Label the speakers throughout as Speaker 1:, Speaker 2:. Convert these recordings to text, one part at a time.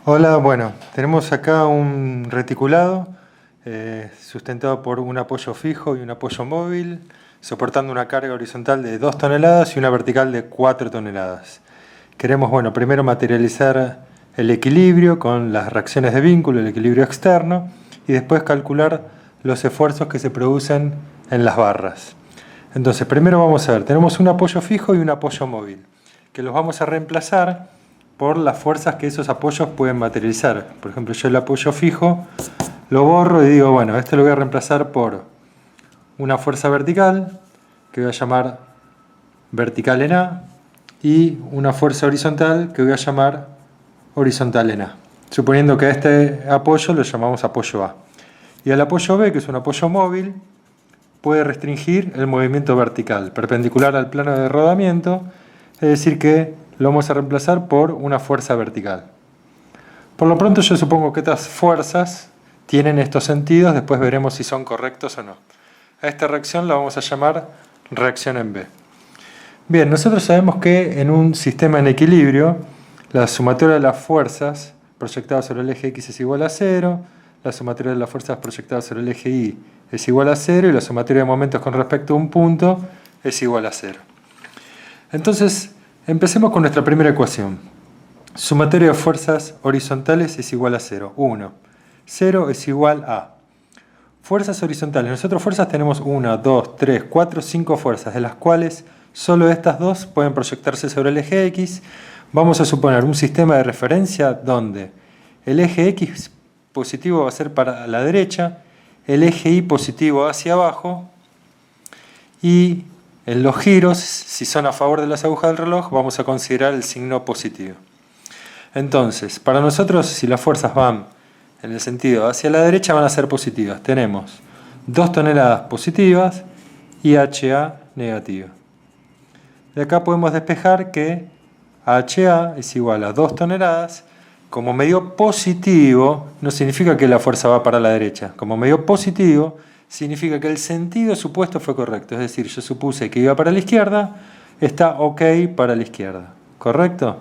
Speaker 1: Hola, bueno, tenemos acá un reticulado sustentado por un apoyo fijo y un apoyo móvil, soportando una carga horizontal de 2 toneladas y una vertical de 4 toneladas. Queremos, bueno, primero materializar el equilibrio con las reacciones de vínculo, el equilibrio externo, y después calcular los esfuerzos que se producen en las barras. Entonces, primero vamos a ver, tenemos un apoyo fijo y un apoyo móvil, que los vamos a reemplazar por las fuerzas que esos apoyos pueden materializar. Por ejemplo, yo el apoyo fijo lo borro y digo, bueno, este lo voy a reemplazar por una fuerza vertical, que voy a llamar vertical en A, y una fuerza horizontal, que voy a llamar horizontal en A. Suponiendo que a este apoyo lo llamamos apoyo A. Y al apoyo B, que es un apoyo móvil, puede restringir el movimiento vertical, perpendicular al plano de rodamiento, es decir que lo vamos a reemplazar por una fuerza vertical. Por lo pronto yo supongo que estas fuerzas tienen estos sentidos, después veremos si son correctos o no. A esta reacción la vamos a llamar reacción en B. Bien, nosotros sabemos que en un sistema en equilibrio, la sumatoria de las fuerzas proyectadas sobre el eje X es igual a 0, la sumatoria de las fuerzas proyectadas sobre el eje Y es igual a 0 y la sumatoria de momentos con respecto a un punto es igual a 0. Entonces, empecemos con nuestra primera ecuación. Sumatoria de fuerzas horizontales es igual a 0. 1. 0 es igual a fuerzas horizontales. Nosotros fuerzas tenemos 1, 2, 3, 4, 5 fuerzas, de las cuales solo estas dos pueden proyectarse sobre el eje X. Vamos a suponer un sistema de referencia donde el eje X positivo va a ser para la derecha, el eje Y positivo hacia abajo, y en los giros, si son a favor de las agujas del reloj, vamos a considerar el signo positivo. Entonces, para nosotros, si las fuerzas van en el sentido hacia la derecha, van a ser positivas. Tenemos 2 toneladas positivas y HA negativa. De acá podemos despejar que HA es igual a 2 toneladas. Como me dio positivo, no significa que la fuerza va para la derecha. Como me dio positivo, significa que el sentido supuesto fue correcto. Es decir, yo supuse que iba para la izquierda, está ok para la izquierda. ¿Correcto?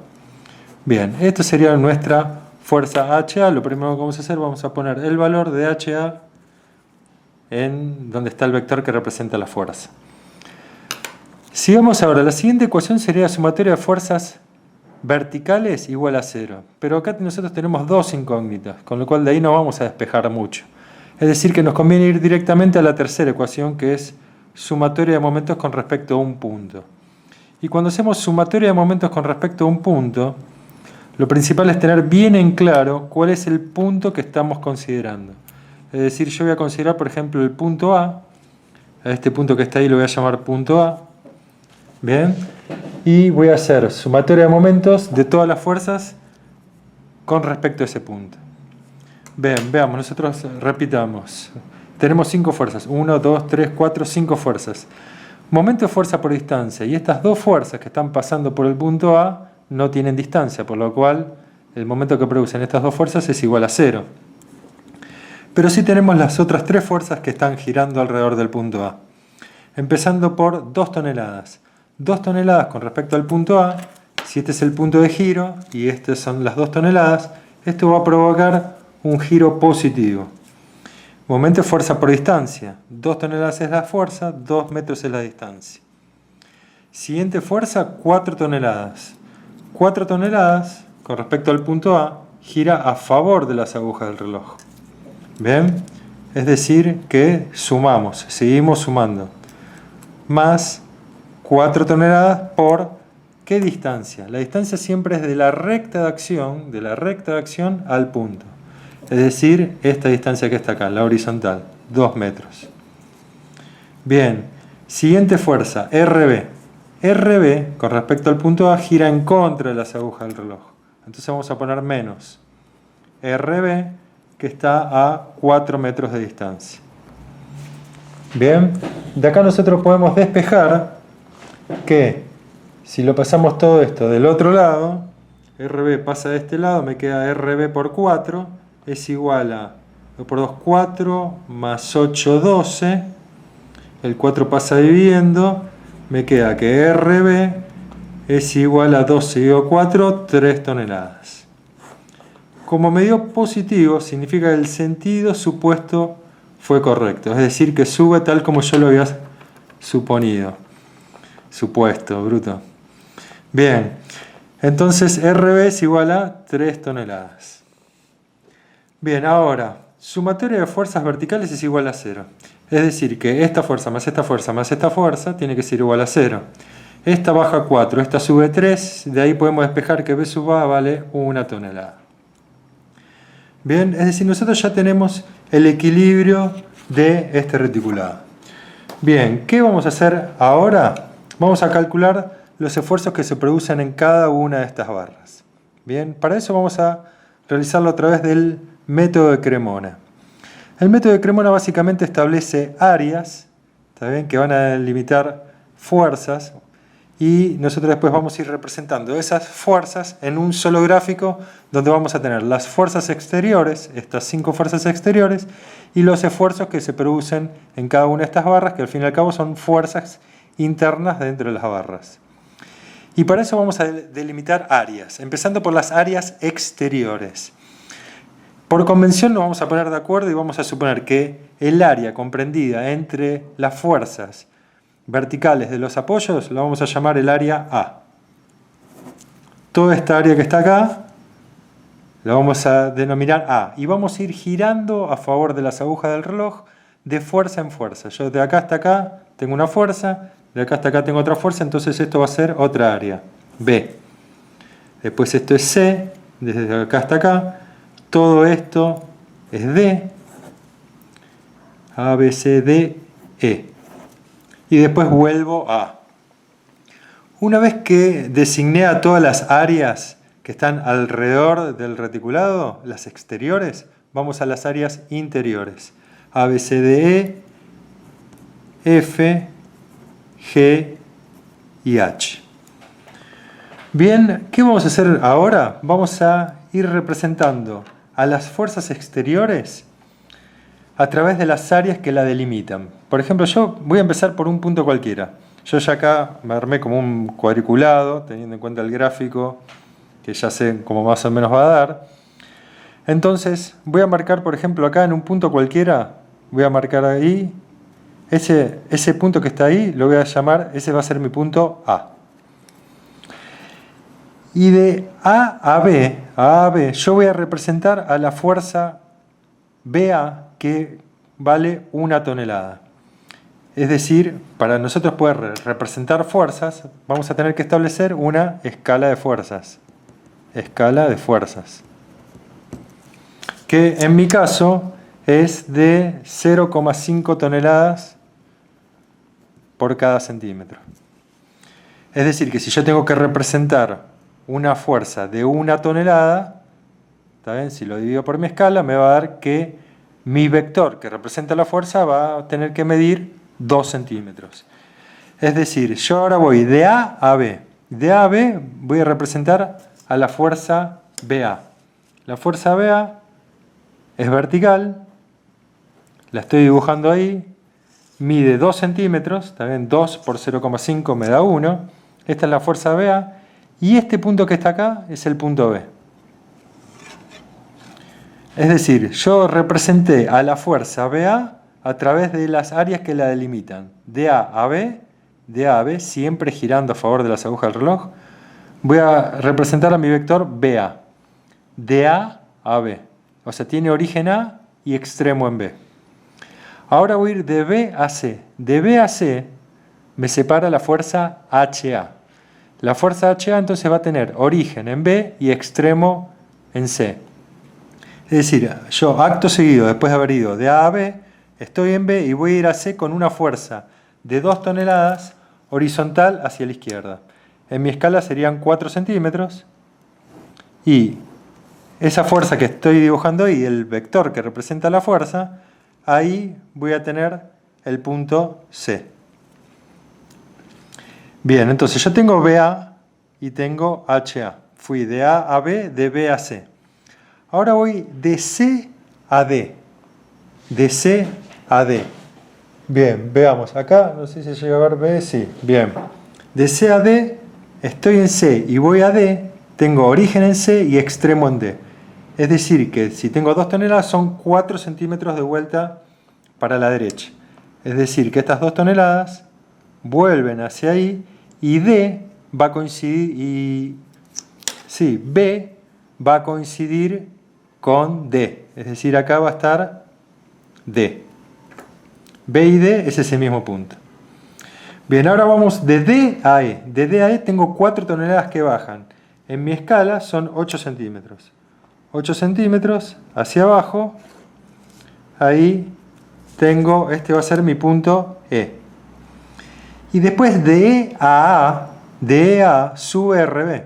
Speaker 1: Bien, esto sería nuestra fuerza HA. Lo primero que vamos a hacer, vamos a poner el valor de HA en donde está el vector que representa la fuerza. Sigamos ahora. La siguiente ecuación sería la sumatoria de fuerzas verticales igual a 0. Pero acá nosotros tenemos dos incógnitas, con lo cual de ahí no vamos a despejar mucho. Es decir, que nos conviene ir directamente a la tercera ecuación, que es sumatoria de momentos con respecto a un punto. Y cuando hacemos sumatoria de momentos con respecto a un punto, lo principal es tener bien en claro cuál es el punto que estamos considerando. Es decir, yo voy a considerar, por ejemplo, el punto A. A este punto que está ahí lo voy a llamar punto A. Bien. Y voy a hacer sumatoria de momentos de todas las fuerzas con respecto a ese punto. Bien, veamos, nosotros repitamos. Tenemos 5 fuerzas. 1, 2, 3, 4, 5 fuerzas. Momento de fuerza por distancia. Y estas dos fuerzas que están pasando por el punto A no tienen distancia, por lo cual el momento que producen estas dos fuerzas es igual a 0. Pero sí tenemos las otras 3 fuerzas que están girando alrededor del punto A. Empezando por 2 toneladas. 2 toneladas con respecto al punto A, si este es el punto de giro y estas son las 2 toneladas, esto va a provocar un giro positivo. Momento de fuerza por distancia. 2 toneladas es la fuerza, 2 metros es la distancia. Siguiente fuerza, 4 toneladas. 4 toneladas con respecto al punto A gira a favor de las agujas del reloj. ¿Bien? Es decir que sumamos, seguimos sumando. Más 4 toneladas por ¿qué distancia? La distancia siempre es de la recta de acción, al punto. Es decir, esta distancia que está acá, la horizontal, 2 metros. Bien, siguiente fuerza, RB. RB, con respecto al punto A, gira en contra de las agujas del reloj. Entonces vamos a poner menos RB, que está a 4 metros de distancia. Bien, de acá nosotros podemos despejar que si lo pasamos todo esto del otro lado, RB pasa de este lado, me queda RB por 4, es igual a 2 por 2, 4, más 8, 12, el 4 pasa dividiendo, me queda que RB es igual a 12 dividido 4, 3 toneladas. Como me dio positivo, significa que el sentido supuesto fue correcto. Es decir, que sube tal como yo lo había suponido. Supuesto, bruto. Bien, entonces RB es igual a 3 toneladas. Bien, ahora, sumatoria de fuerzas verticales es igual a 0. Es decir, que esta fuerza más esta fuerza más esta fuerza tiene que ser igual a 0. Esta baja 4, esta sube 3, de ahí podemos despejar que B sub A vale 1 tonelada. Bien, es decir, nosotros ya tenemos el equilibrio de este reticulado. Bien, ¿qué vamos a hacer ahora? Vamos a calcular los esfuerzos que se producen en cada una de estas barras. Bien, para eso vamos a realizarlo a través del método de Cremona. El método de Cremona básicamente establece áreas, ¿está bien?, que van a delimitar fuerzas, y nosotros después vamos a ir representando esas fuerzas en un solo gráfico donde vamos a tener las fuerzas exteriores, estas 5 fuerzas exteriores, y los esfuerzos que se producen en cada una de estas barras, que al fin y al cabo son fuerzas internas dentro de las barras. Y para eso vamos a delimitar áreas, empezando por las áreas exteriores. Por convención nos vamos a poner de acuerdo y vamos a suponer que el área comprendida entre las fuerzas verticales de los apoyos la vamos a llamar el área A. Toda esta área que está acá la vamos a denominar A y vamos a ir girando a favor de las agujas del reloj de fuerza en fuerza. Yo de acá hasta acá tengo una fuerza, de acá hasta acá tengo otra fuerza, entonces esto va a ser otra área, B. Después esto es C, desde acá hasta acá. Todo esto es D, A, B, C, D, E. Y después vuelvo a. Una vez que designé a todas las áreas que están alrededor del reticulado, las exteriores, vamos a las áreas interiores. A, B, C, D, E, F, G y H. Bien, ¿qué vamos a hacer ahora? Vamos a ir representando a las fuerzas exteriores a través de las áreas que la delimitan. Por ejemplo, yo voy a empezar por un punto cualquiera. Yo ya acá me armé como un cuadriculado, teniendo en cuenta el gráfico, que ya sé cómo más o menos va a dar. Entonces, voy a marcar, por ejemplo, acá en un punto cualquiera, voy a marcar ahí, ese punto que está ahí, lo voy a llamar, ese va a ser mi punto A. Y de A a B, yo voy a representar a la fuerza BA, que vale 1 tonelada. Es decir, para nosotros poder representar fuerzas, vamos a tener que establecer una escala de fuerzas. Escala de fuerzas. Que en mi caso es de 0,5 toneladas por cada centímetro. Es decir, que si yo tengo que representar una fuerza de 1 tonelada, ¿está bien? Si lo divido por mi escala, me va a dar que mi vector que representa la fuerza va a tener que medir 2 centímetros. Es decir, yo ahora voy de A a B. De A a B voy a representar a la fuerza BA. La fuerza BA es vertical, la estoy dibujando ahí, mide 2 centímetros, ¿está bien? 2 por 0,5 me da 1. Esta es la fuerza BA y este punto que está acá es el punto B. Es decir, yo representé a la fuerza BA a través de las áreas que la delimitan. De A a B, siempre girando a favor de las agujas del reloj, voy a representar a mi vector BA. De A a B. O sea, tiene origen A y extremo en B. Ahora voy a ir de B a C. De B a C me separa la fuerza HA. La fuerza HA entonces va a tener origen en B y extremo en C. Es decir, yo acto seguido, después de haber ido de A a B, estoy en B y voy a ir a C con una fuerza de 2 toneladas horizontal hacia la izquierda. En mi escala serían 4 centímetros y esa fuerza que estoy dibujando ahí, el vector que representa la fuerza, ahí voy a tener el punto C. Bien, entonces yo tengo BA y tengo HA. Fui de A a B, de B a C. Ahora voy de C a D. De C a D. Bien, veamos. Acá, no sé si llega a ver B, sí. Bien. De C a D, estoy en C y voy a D. Tengo origen en C y extremo en D. Es decir, que si tengo 2 toneladas son 4 centímetros de vuelta para la derecha. Es decir, que estas 2 toneladas vuelven hacia ahí y D va a coincidir, B va a coincidir con D. Es decir, acá va a estar D. B y D es ese mismo punto. Bien, ahora vamos de D a E. De D a E tengo 4 toneladas que bajan. En mi escala son 8 centímetros. 8 centímetros hacia abajo. Ahí tengo, este va a ser mi punto E. Y después de E a A sube RB.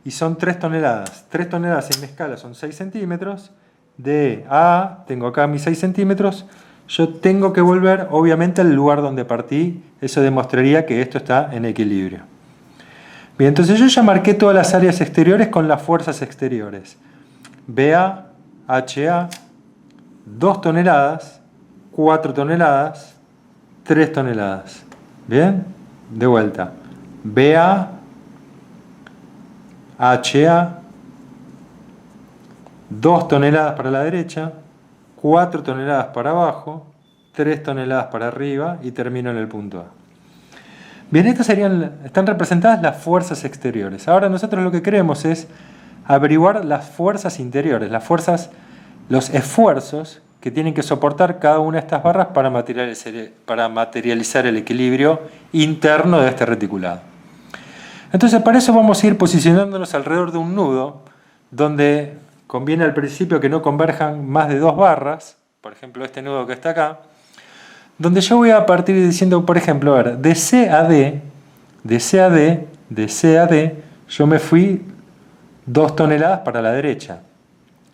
Speaker 1: Y son 3 toneladas. 3 toneladas en mi escala son 6 centímetros. De E a A tengo acá mis 6 centímetros. Yo tengo que volver, obviamente, al lugar donde partí. Eso demostraría que esto está en equilibrio. Bien, entonces yo ya marqué todas las áreas exteriores con las fuerzas exteriores. BA, HA, 2 toneladas, 4 toneladas, 3 toneladas. Bien, de vuelta. BA, HA, 2 toneladas para la derecha, 4 toneladas para abajo, 3 toneladas para arriba y termino en el punto A. Bien, estas están representadas las fuerzas exteriores. Ahora nosotros lo que queremos es averiguar las fuerzas interiores, los esfuerzos que tienen que soportar cada una de estas barras para materializar el equilibrio interno de este reticulado. Entonces, para eso vamos a ir posicionándonos alrededor de un nudo, donde conviene al principio que no converjan más de 2 barras, por ejemplo este nudo que está acá, donde yo voy a partir diciendo, por ejemplo, a ver, de C a D, yo me fui 2 toneladas para la derecha.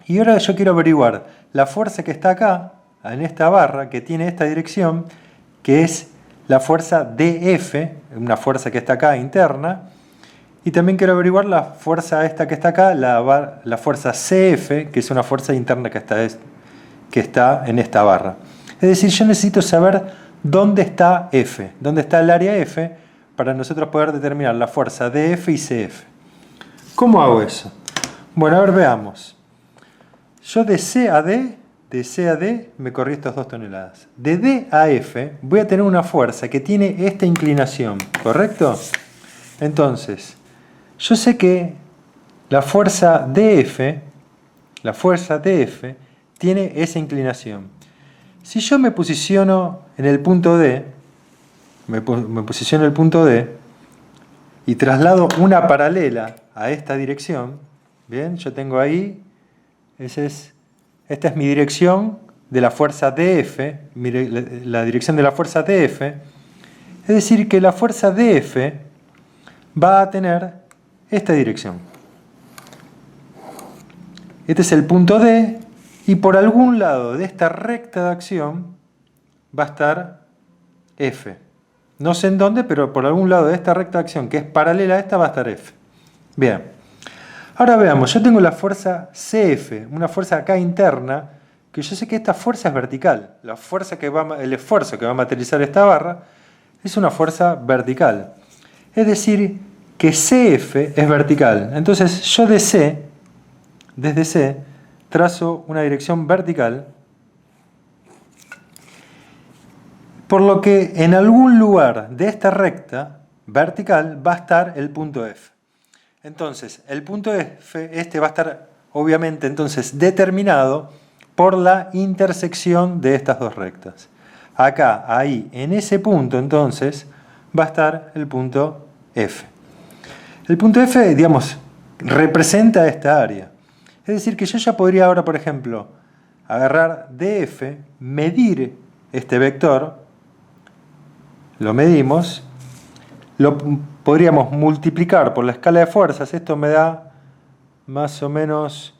Speaker 1: Y ahora yo quiero averiguar la fuerza que está acá, en esta barra, que tiene esta dirección, que es la fuerza DF, una fuerza que está acá interna, y también quiero averiguar la fuerza esta que está acá, la fuerza CF, que es una fuerza interna que está en esta barra. Es decir, yo necesito saber dónde está F, dónde está el área F, para nosotros poder determinar la fuerza DF y CF. ¿Cómo hago eso? Bueno, a ver, veamos. Yo de C a D me corrí estas 2 toneladas. De D a F voy a tener una fuerza que tiene esta inclinación, ¿correcto? Entonces, yo sé que la fuerza DF tiene esa inclinación. Si yo me posiciono en el punto D, y traslado una paralela a esta dirección, bien, yo tengo ahí, esta es mi dirección de la fuerza DF, la dirección de la fuerza DF, es decir que la fuerza DF va a tener esta dirección. Este es el punto D, y por algún lado de esta recta de acción va a estar F. No sé en dónde, pero por algún lado de esta recta de acción que es paralela a esta va a estar F. Bien. Ahora veamos, yo tengo la fuerza CF, una fuerza acá interna, que yo sé que esta fuerza es vertical. El esfuerzo que va a materializar esta barra es una fuerza vertical. Es decir, que CF es vertical. Entonces yo desde C, trazo una dirección vertical, por lo que en algún lugar de esta recta vertical va a estar el punto F. Entonces, el punto F, va a estar obviamente entonces determinado por la intersección de estas 2 rectas. Acá, ahí, en ese punto entonces va a estar el punto F. El punto F, digamos, representa esta área. Es decir, que yo ya podría ahora, por ejemplo, agarrar DF, medir este vector, lo medimos, lo podríamos multiplicar por la escala de fuerzas, esto me da más o menos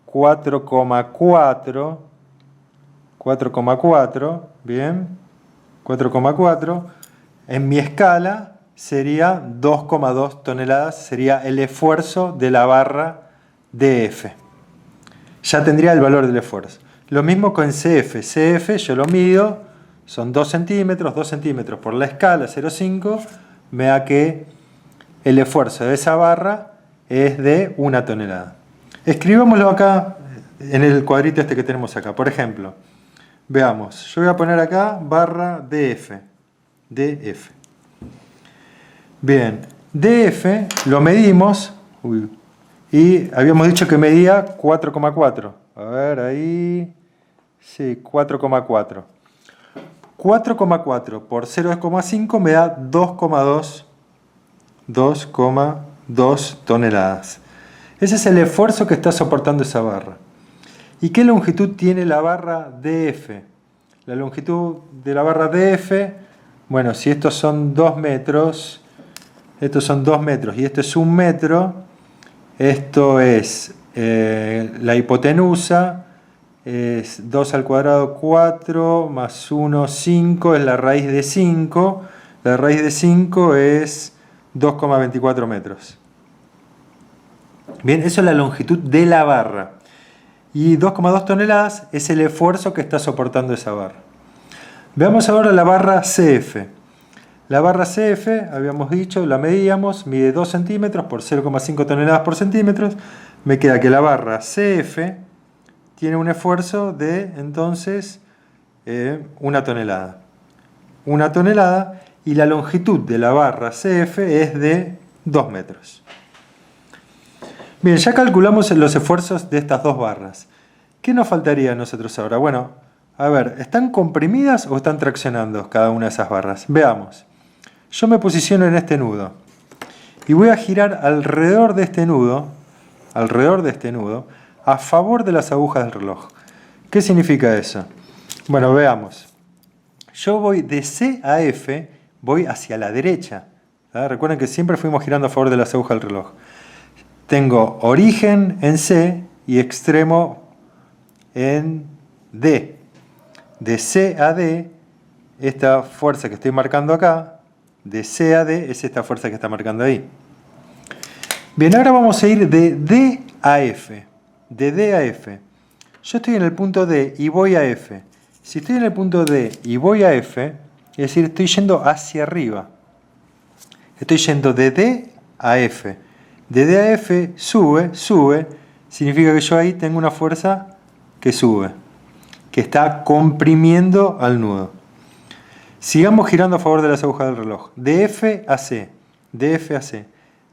Speaker 1: 4,4, bien, 4,4, en mi escala sería 2,2 toneladas, sería el esfuerzo de la barra DF. Ya tendría el valor del esfuerzo. Lo mismo con CF. CF yo lo mido, son 2 centímetros por la escala 0,5, me da que el esfuerzo de esa barra es de 1 tonelada. Escribámoslo acá en el cuadrito este que tenemos acá. Por ejemplo, veamos, yo voy a poner acá barra DF. DF. Bien, DF lo medimos y habíamos dicho que medía 4,4. A ver, ahí... Sí, 4,4. 4,4 por 0,5 me da 2,2 toneladas. Ese es el esfuerzo que está soportando esa barra. ¿Y qué longitud tiene la barra DF? La longitud de la barra DF, bueno, si estos son 2 metros, estos son 2 metros y esto es 1 metro, esto es la hipotenusa, es 2 al cuadrado 4, más 1, 5, es la raíz de 5. La raíz de 5 es 2,24 metros. Bien, eso es la longitud de la barra. Y 2,2 toneladas es el esfuerzo que está soportando esa barra. Veamos ahora la barra CF. La barra CF, habíamos dicho, la medíamos, mide 2 centímetros por 0,5 toneladas por centímetros. Me queda que la barra CF tiene un esfuerzo de, entonces, 1 tonelada. 1 tonelada, y la longitud de la barra CF es de 2 metros. Bien, ya calculamos los esfuerzos de estas dos barras. ¿Qué nos faltaría a nosotros ahora? Bueno, a ver, ¿están comprimidas o están traccionando cada una de esas barras? Veamos. Yo me posiciono en este nudo y voy a girar alrededor de este nudo, a favor de las agujas del reloj. ¿Qué significa eso? Bueno, veamos. Yo voy de C a F, voy hacia la derecha. Recuerden que siempre fuimos girando a favor de las agujas del reloj. Tengo origen en C y extremo en D. De C a D, esta fuerza que estoy marcando acá, de C a D es esta fuerza que está marcando ahí. Bien, ahora vamos a ir de D a F. De D a F. Yo estoy en el punto D y voy a F. Si estoy en el punto D y voy a F, es decir, estoy yendo hacia arriba. Estoy yendo de D a F. De D a F sube, significa que yo ahí tengo una fuerza que sube, que está comprimiendo al nudo. Sigamos girando a favor de las agujas del reloj. De F a C, de F a C.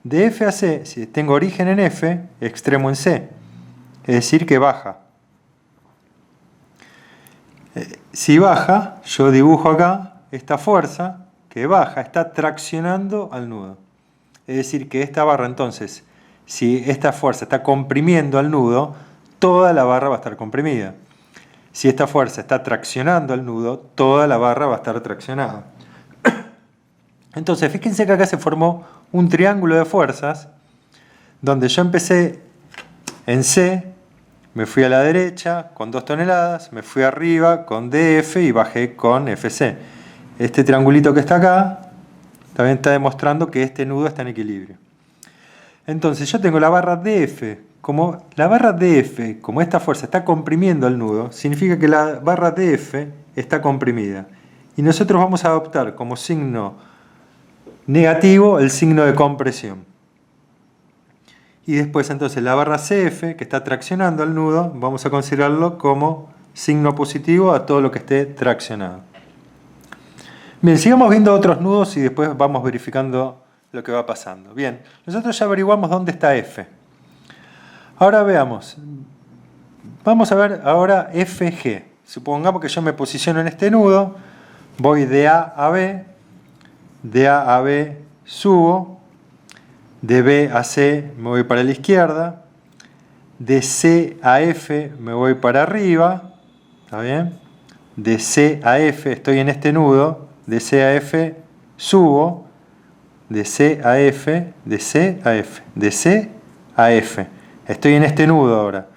Speaker 1: De F a C, si tengo origen en F, extremo en C. Es decir, que baja. Si baja, yo dibujo acá esta fuerza que baja, está traccionando al nudo. Es decir, que esta barra, entonces, si esta fuerza está comprimiendo al nudo, toda la barra va a estar comprimida. Si esta fuerza está traccionando al nudo, toda la barra va a estar traccionada. Entonces, fíjense que acá se formó un triángulo de fuerzas, donde yo empecé en C, me fui a la derecha con 2 toneladas, me fui arriba con DF y bajé con FC. Este triangulito que está acá también está demostrando que este nudo está en equilibrio. Entonces yo tengo la barra DF. Como la barra DF, como esta fuerza está comprimiendo el nudo, significa que la barra DF está comprimida. Y nosotros vamos a adoptar como signo negativo el signo de compresión. Y después entonces la barra CF, que está traccionando al nudo, vamos a considerarlo como signo positivo a todo lo que esté traccionado. Bien, sigamos viendo otros nudos y después vamos verificando lo que va pasando. Bien, nosotros ya averiguamos dónde está F. Ahora veamos. Vamos a ver ahora FG. Supongamos que yo me posiciono en este nudo, voy de A a B, de A a B subo, de B a C me voy para la izquierda, de C a F me voy para arriba, ¿está bien? De C a F estoy en este nudo, de C a F subo, de C a F, de C a F, de C a F. Estoy en este nudo ahora,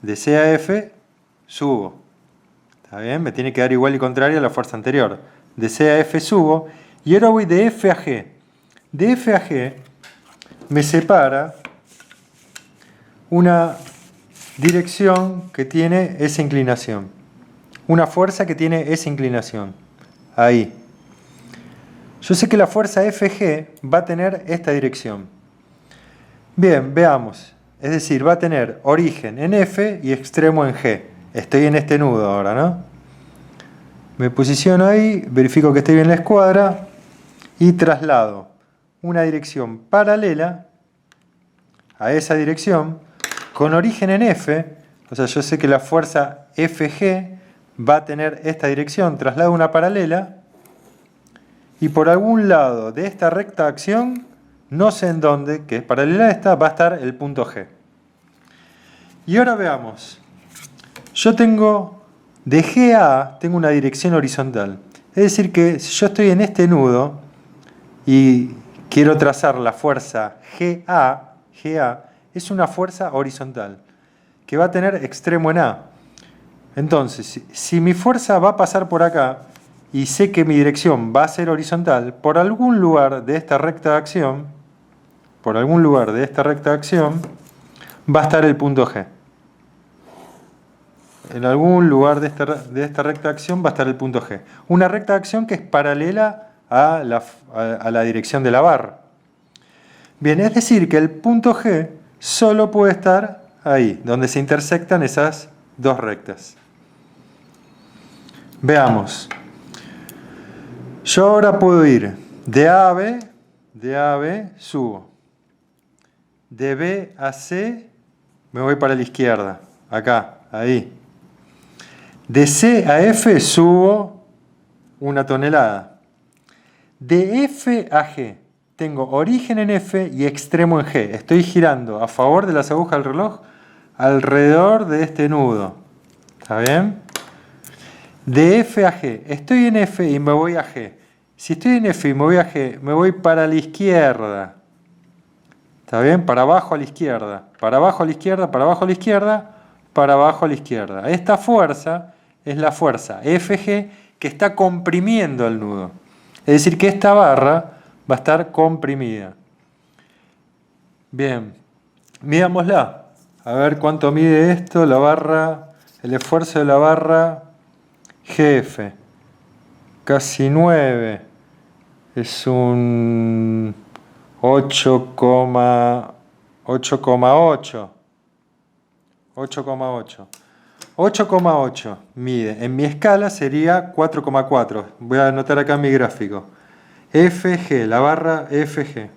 Speaker 1: de C a F subo, ¿está bien? Me tiene que dar igual y contrario a la fuerza anterior. De C a F subo, y ahora voy de F a G. De F a G me separa una dirección que tiene esa inclinación. Una fuerza que tiene esa inclinación. Ahí. Yo sé que la fuerza FG va a tener esta dirección. Bien, veamos. Es decir, va a tener origen en F y extremo en G. Estoy en este nudo ahora, ¿no? Me posiciono ahí, verifico que esté bien la escuadra y traslado una dirección paralela a esa dirección con origen en F. O sea, yo sé que la fuerza FG va a tener esta dirección, traslado una paralela y por algún lado de esta recta de acción, no sé en dónde, que es paralela a esta, va a estar el punto G. Y ahora veamos. Yo tengo, de G a A, tengo una dirección horizontal. Es decir que si yo estoy en este nudo y quiero trazar la fuerza GA es una fuerza horizontal que va a tener extremo en A. Entonces, si mi fuerza va a pasar por acá y sé que mi dirección va a ser horizontal, por algún lugar de esta recta de acción, va a estar el punto G. En algún lugar de esta recta de acción va a estar el punto G. Una recta de acción que es paralela a la dirección de la barra. Bien, es decir que el punto G solo puede estar ahí, donde se intersectan esas dos rectas. Veamos. Yo ahora puedo ir de A a B subo. De B a C me voy para la izquierda, acá, ahí. De C a F subo 1 tonelada. De F a G tengo origen en F y extremo en G. Estoy girando a favor de las agujas del reloj alrededor de este nudo. ¿Está bien? De F a G. Estoy en F y me voy a G. Si estoy en F y me voy a G, me voy para la izquierda. ¿Está bien? Para abajo a la izquierda. Para abajo a la izquierda, para abajo a la izquierda, para abajo a la izquierda. Esta fuerza es la fuerza FG que está comprimiendo el nudo. Es decir, que esta barra va a estar comprimida. Bien, midámosla. A ver cuánto mide esto, la barra, el esfuerzo de la barra GF. Casi 9. Es un 8,8. 8,8 mide. En mi escala sería 4,4. Voy a anotar acá en mi gráfico. FG, la barra FG.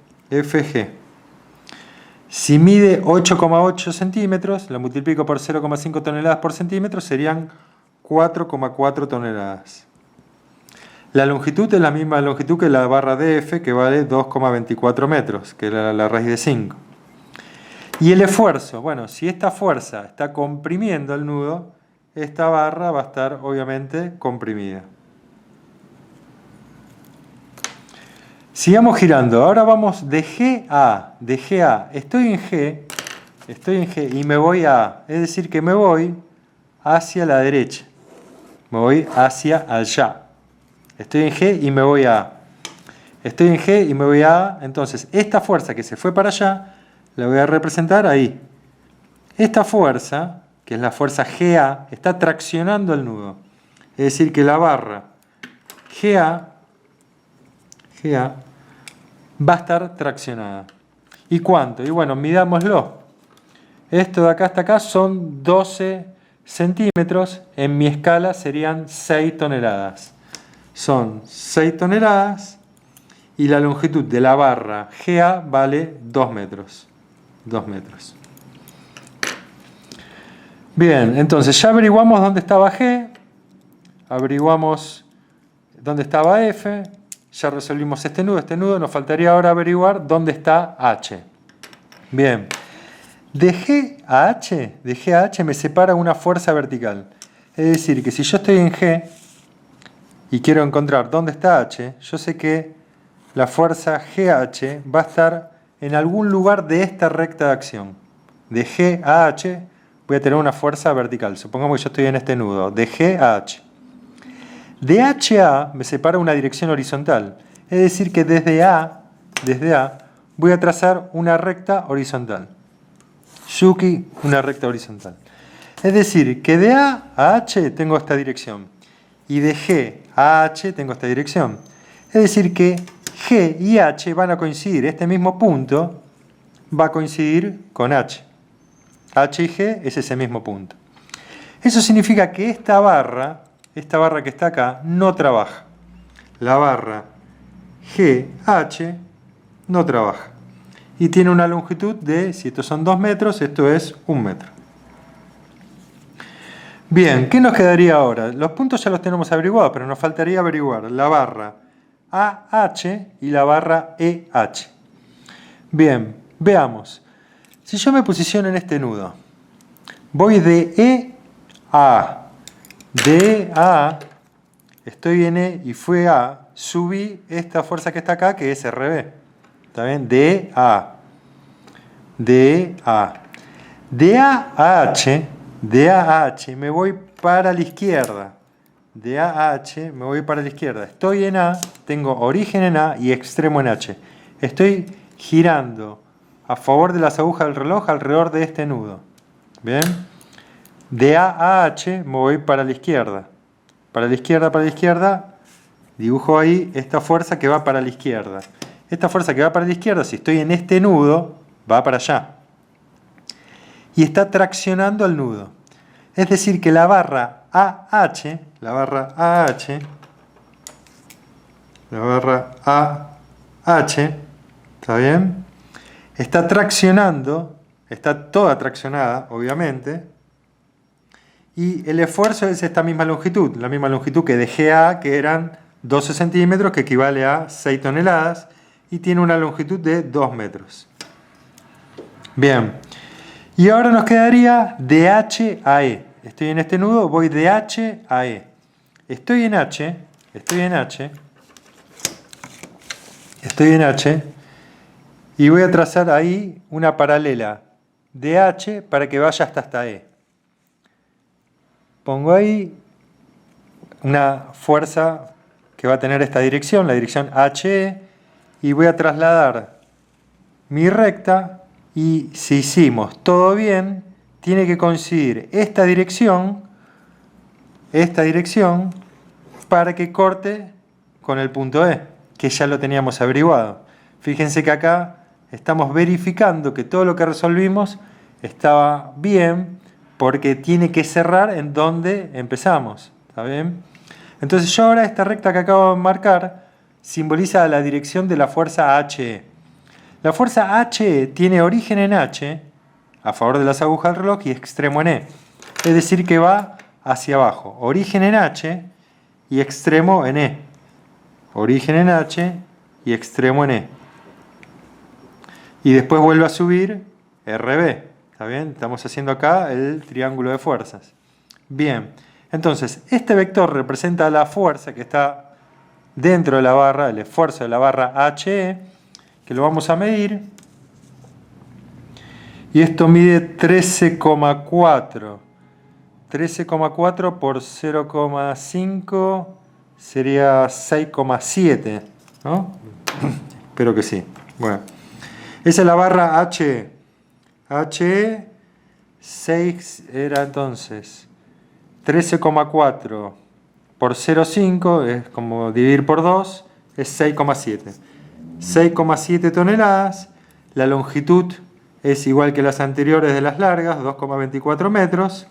Speaker 1: Si mide 8,8 centímetros, la multiplico por 0,5 toneladas por centímetro, serían 4,4 toneladas. La longitud es la misma longitud que la barra DF, que vale 2,24 metros, que es la raíz de 5. Y el esfuerzo, bueno, si esta fuerza está comprimiendo el nudo, esta barra va a estar obviamente comprimida. Sigamos girando, ahora vamos de G a A. Estoy en G y me voy a A, es decir que me voy hacia la derecha, me voy hacia allá. Estoy en G y me voy a A. Estoy en G y me voy a A, entonces esta fuerza que se fue para allá, la voy a representar ahí. Esta fuerza, que es la fuerza GA, está traccionando el nudo. Es decir, que la barra GA va a estar traccionada. ¿Y cuánto? Y bueno, midámoslo. Esto de acá hasta acá son 12 centímetros. En mi escala serían 6 toneladas. Son 6 toneladas y la longitud de la barra GA vale 2 metros. 2 metros. Bien, entonces ya averiguamos dónde estaba G, averiguamos dónde estaba F, ya resolvimos este nudo, nos faltaría ahora averiguar dónde está H. Bien, de G a H me separa una fuerza vertical. Es decir, que si yo estoy en G y quiero encontrar dónde está H, yo sé que la fuerza GH va a estar en algún lugar de esta recta de acción. De G a H voy a tener una fuerza vertical. Supongamos que yo estoy en este nudo, de G a H. De H a A me separa una dirección horizontal. Es decir que desde A voy a trazar una recta horizontal. Yuki, una recta horizontal. Es decir que de A a H tengo esta dirección. Y de G a H tengo esta dirección. Es decir que G y H van a coincidir. Este mismo punto va a coincidir con H. H y G es ese mismo punto. Eso significa que esta barra que está acá, no trabaja. La barra GH no trabaja. Y tiene una longitud de, si estos son 2 metros, esto es 1 metro. Bien, ¿qué nos quedaría ahora? Los puntos ya los tenemos averiguados, pero nos faltaría averiguar la barra AH y la barra EH. Bien, veamos. Si yo me posiciono en este nudo, voy de E a A. De E a A, estoy en E y fui a A, subí esta fuerza que está acá, que es RB. ¿Está bien? De E a A. De E a A. De A a H, de A a H me voy para la izquierda. De A a H me voy para la izquierda. Estoy en A, tengo origen en A y extremo en H. Estoy girando a favor de las agujas del reloj alrededor de este nudo. ¿Bien? De A a H me voy para la izquierda. Para la izquierda, dibujo ahí esta fuerza que va para la izquierda. Esta fuerza que va para la izquierda, si estoy en este nudo, va para allá. Y está traccionando al nudo. Es decir, que la barra AH, ¿está bien? Está traccionando, está toda traccionada, obviamente, y el esfuerzo es esta misma longitud, la misma longitud que de GA, que eran 12 centímetros, que equivale a 6 toneladas, y tiene una longitud de 2 metros. Bien, y ahora nos quedaría de H a E. Estoy en este nudo, voy de H a E. Estoy en H, y voy a trazar ahí una paralela de H para que vaya hasta E. Pongo ahí una fuerza que va a tener esta dirección, la dirección HE, y voy a trasladar mi recta, y si hicimos todo bien, tiene que coincidir esta dirección, para que corte con el punto E, que ya lo teníamos averiguado. Fíjense que acá estamos verificando que todo lo que resolvimos estaba bien, porque tiene que cerrar en donde empezamos. ¿Está bien? Entonces yo ahora esta recta que acabo de marcar simboliza la dirección de la fuerza HE. La fuerza HE tiene origen en H, a favor de las agujas del reloj, y extremo en E. Es decir, que va hacia abajo. Origen en H y extremo en E. Origen en H y extremo en E. Y después vuelve a subir RB. ¿Está bien? Estamos haciendo acá el triángulo de fuerzas. Bien, entonces este vector representa la fuerza que está dentro de la barra, el esfuerzo de la barra HE, que lo vamos a medir. Y esto mide 13,4. 13,4 por 0,5 sería 6,7, ¿no? Espero que sí. Bueno, esa es la barra HE. HE 6 era entonces 13,4 por 0,5, es como dividir por 2, es 6,7. 6,7 toneladas, la longitud es igual que las anteriores de las largas, 2,24 metros.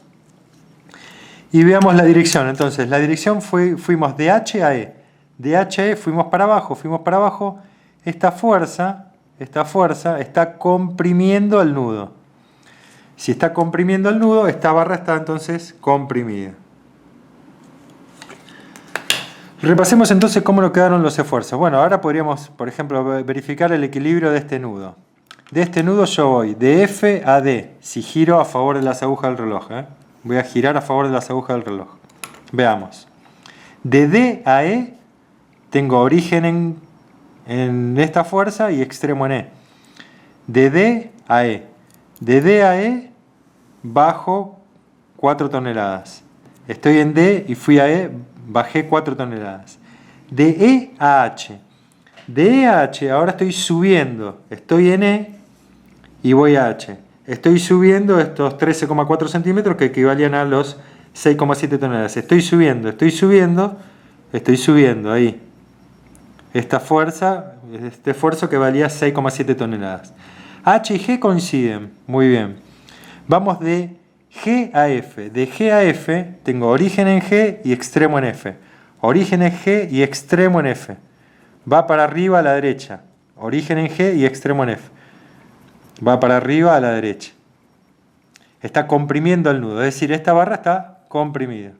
Speaker 1: Y veamos la dirección, entonces la dirección fuimos de H a E. De H a E fuimos para abajo, esta fuerza está comprimiendo el nudo. Si está comprimiendo el nudo, esta barra está entonces comprimida. Repasemos entonces cómo nos quedaron los esfuerzos. Bueno, ahora podríamos, por ejemplo, verificar el equilibrio de este nudo. De este nudo yo voy de F a D, si giro a favor de las agujas del reloj. Voy a girar a favor de las agujas del reloj. Veamos. De D a E tengo origen en esta fuerza y extremo en E. De D a E. De D a E bajo 4 toneladas. Estoy en D y fui a E, bajé 4 toneladas. De E a H. De E a H ahora estoy subiendo. Estoy en E y voy a H. Estoy subiendo estos 13,4 centímetros que equivalían a los 6,7 toneladas. Estoy subiendo ahí. Esta fuerza, este esfuerzo que valía 6,7 toneladas. H y G coinciden, muy bien. Vamos de G a F. De G a F tengo origen en G y extremo en F. Origen en G y extremo en F. Va para arriba a la derecha. Origen en G y extremo en F. Va para arriba a la derecha. Está comprimiendo el nudo, es decir, esta barra está comprimida.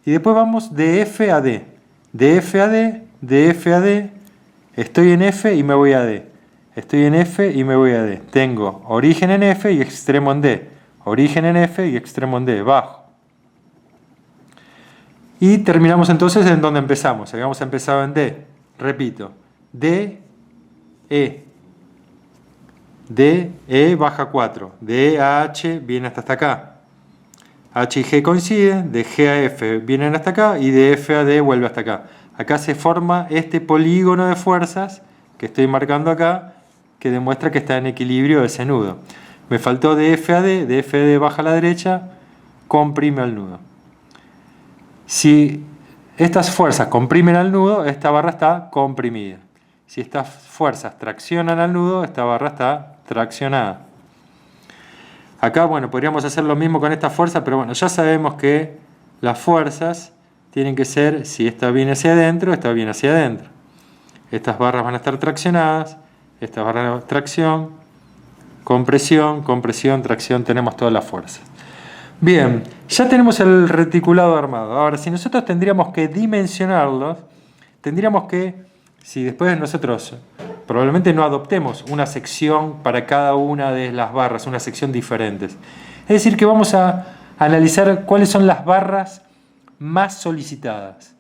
Speaker 1: Y después vamos de F a D. De F a D, de F a D, estoy en F y me voy a D. Estoy en F y me voy a D. Tengo origen en F y extremo en D. Origen en F y extremo en D, bajo. Y terminamos entonces en donde empezamos. Habíamos empezado en D. Repito, D, E. D, E baja 4. De E a H viene hasta acá. H y G coinciden, de G a F vienen hasta acá y de F a D vuelve hasta acá. Acá se forma este polígono de fuerzas que estoy marcando acá, que demuestra que está en equilibrio ese nudo. Me faltó de F a D, de F a D baja a la derecha, comprime al nudo. Si estas fuerzas comprimen al nudo, esta barra está comprimida. Si estas fuerzas traccionan al nudo, esta barra está traccionada. Acá, bueno, podríamos hacer lo mismo con esta fuerza, pero bueno, ya sabemos que las fuerzas tienen que ser, si esta viene hacia adentro, esta viene hacia adentro. Estas barras van a estar traccionadas, esta barra de tracción, compresión, compresión, tracción, tenemos todas las fuerzas. Bien, ya tenemos el reticulado armado. Ahora, si nosotros tendríamos que dimensionarlo, tendríamos que, si después nosotros probablemente no adoptemos una sección para cada una de las barras, una sección diferente. Es decir, que vamos a analizar cuáles son las barras más solicitadas.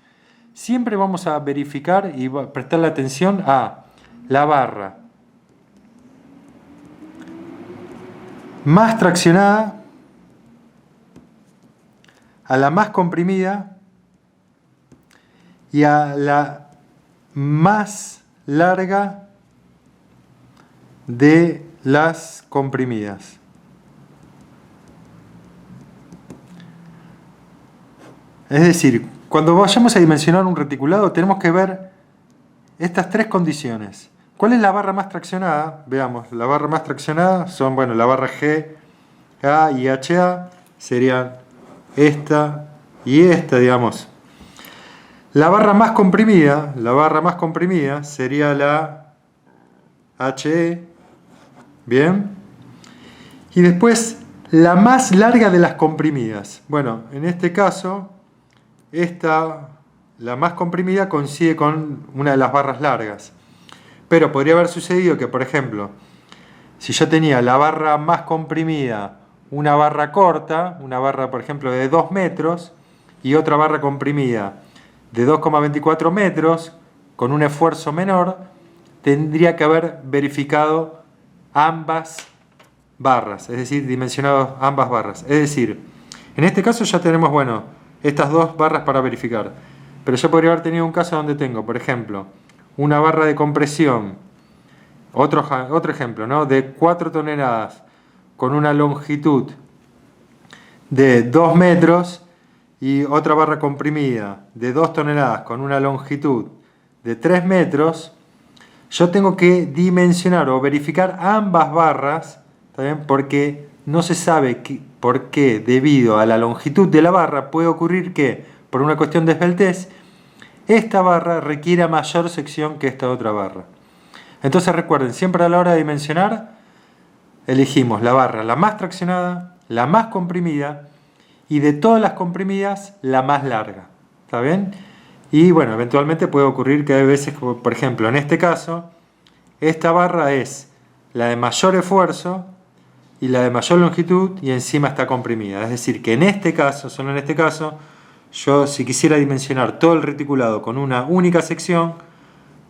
Speaker 1: Siempre vamos a verificar y prestarle atención a la barra más traccionada, a la más comprimida y a la más larga de las comprimidas. Es decir, cuando vayamos a dimensionar un reticulado tenemos que ver estas tres condiciones. ¿Cuál es la barra más traccionada? Veamos, la barra más traccionada son, bueno, la barra G, A y HA, serían esta y esta, digamos. La barra más comprimida sería la HE, bien. Y después la más larga de las comprimidas. Bueno, en este caso, esta, la más comprimida, coincide con una de las barras largas. Pero podría haber sucedido que, por ejemplo, si yo tenía la barra más comprimida, una barra corta, una barra, por ejemplo, de 2 metros, y otra barra comprimida de 2,24 metros, con un esfuerzo menor, tendría que haber verificado ambas barras, es decir, dimensionado ambas barras. Es decir, en este caso ya tenemos, bueno, estas dos barras para verificar. Pero yo podría haber tenido un caso donde tengo, por ejemplo, una barra de compresión, otro ejemplo, ¿no?, de 4 toneladas con una longitud de 2 metros y otra barra comprimida de 2 toneladas con una longitud de 3 metros, yo tengo que dimensionar o verificar ambas barras, ¿está bien?, porque no se sabe por qué, debido a la longitud de la barra, puede ocurrir que, por una cuestión de esbeltez, esta barra requiera mayor sección que esta otra barra. Entonces recuerden, siempre a la hora de dimensionar, elegimos la barra la más traccionada, la más comprimida, y de todas las comprimidas, la más larga. ¿Está bien? Y bueno, eventualmente puede ocurrir que hay veces, por ejemplo, en este caso, esta barra es la de mayor esfuerzo y la de mayor longitud y encima está comprimida. Es decir, que en este caso, solo en este caso, yo si quisiera dimensionar todo el reticulado con una única sección,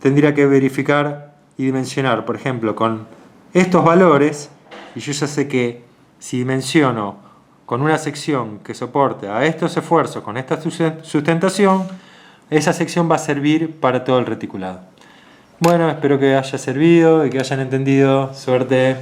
Speaker 1: tendría que verificar y dimensionar, por ejemplo, con estos valores, y yo ya sé que si dimensiono con una sección que soporte a estos esfuerzos, con esta sustentación, esa sección va a servir para todo el reticulado. Bueno, espero que haya servido y que hayan entendido. Suerte.